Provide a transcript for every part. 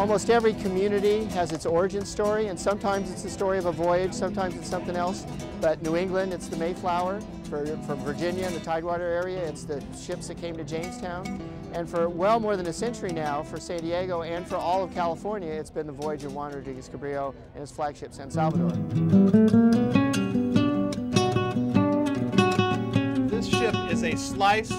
Almost every community has its origin story, and sometimes it's the story of a voyage, sometimes it's something else. But New England, it's the Mayflower. For Virginia and the Tidewater area, it's the ships that came to Jamestown. And for well more than a century now, for San Diego and for all of California, it's been the voyage of Juan Rodriguez Cabrillo and his flagship San Salvador. This ship is a slice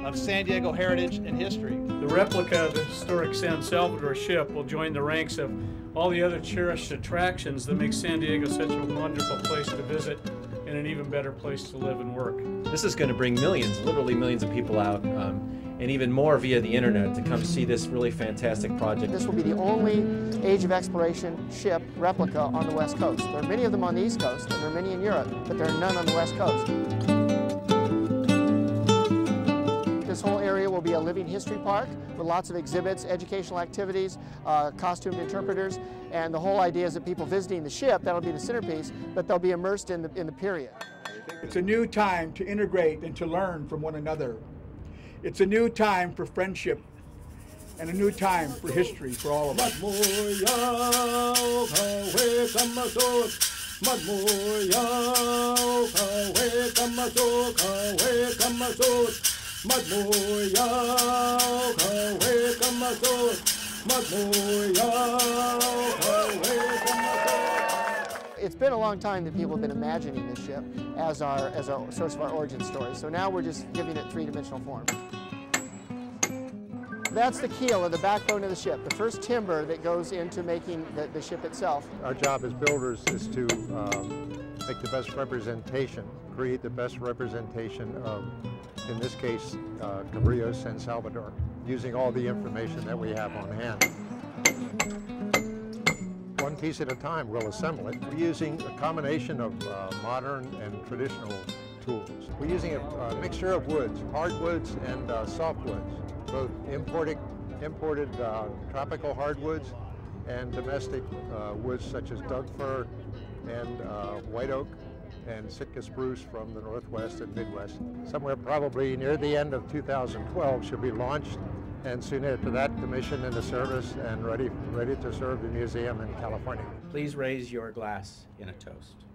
of San Diego heritage and history. The replica of the historic San Salvador ship will join the ranks of all the other cherished attractions that make San Diego such a wonderful place to visit and an even better place to live and work. This is going to bring millions, literally millions of people out, and even more via the internet to come see this really fantastic project. This will be the only Age of Exploration ship replica on the West Coast. There are many of them on the East Coast, and there are many in Europe, but there are none on the West Coast. This whole area will be a living history park with lots of exhibits, educational activities, costumed interpreters, and the whole idea is that people visiting the ship, that'll be the centerpiece, but they'll be immersed in the period. It's a new time to integrate and to learn from one another. It's a new time for friendship and a new time for history for all of us. It's been a long time that people have been imagining this ship as our source of our origin story. So now we're just giving it three-dimensional form. That's the keel or the backbone of the ship, the first timber that goes into making the ship itself. Our job as builders is to make the best representation, create the best representation of, in this case, Cabrillo's San Salvador, using all the information that we have on hand. One piece at a time, we'll assemble it. We're using a combination of modern and traditional tools. We're using a mixture of woods, hardwoods and softwoods, both imported tropical hardwoods and domestic woods such as Doug fir and white oak and Sitka spruce from the Northwest and Midwest. Somewhere probably near the end of 2012 she'll be launched, and soon after that commissioned into service and ready to serve the museum in California. Please raise your glass in a toast.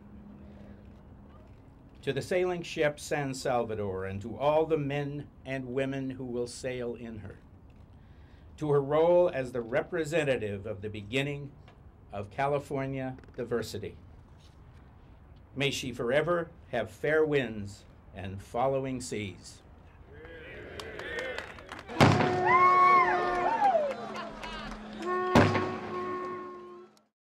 To the sailing ship San Salvador and to all the men and women who will sail in her. To her role as the representative of the beginning of California diversity. May she forever have fair winds and following seas.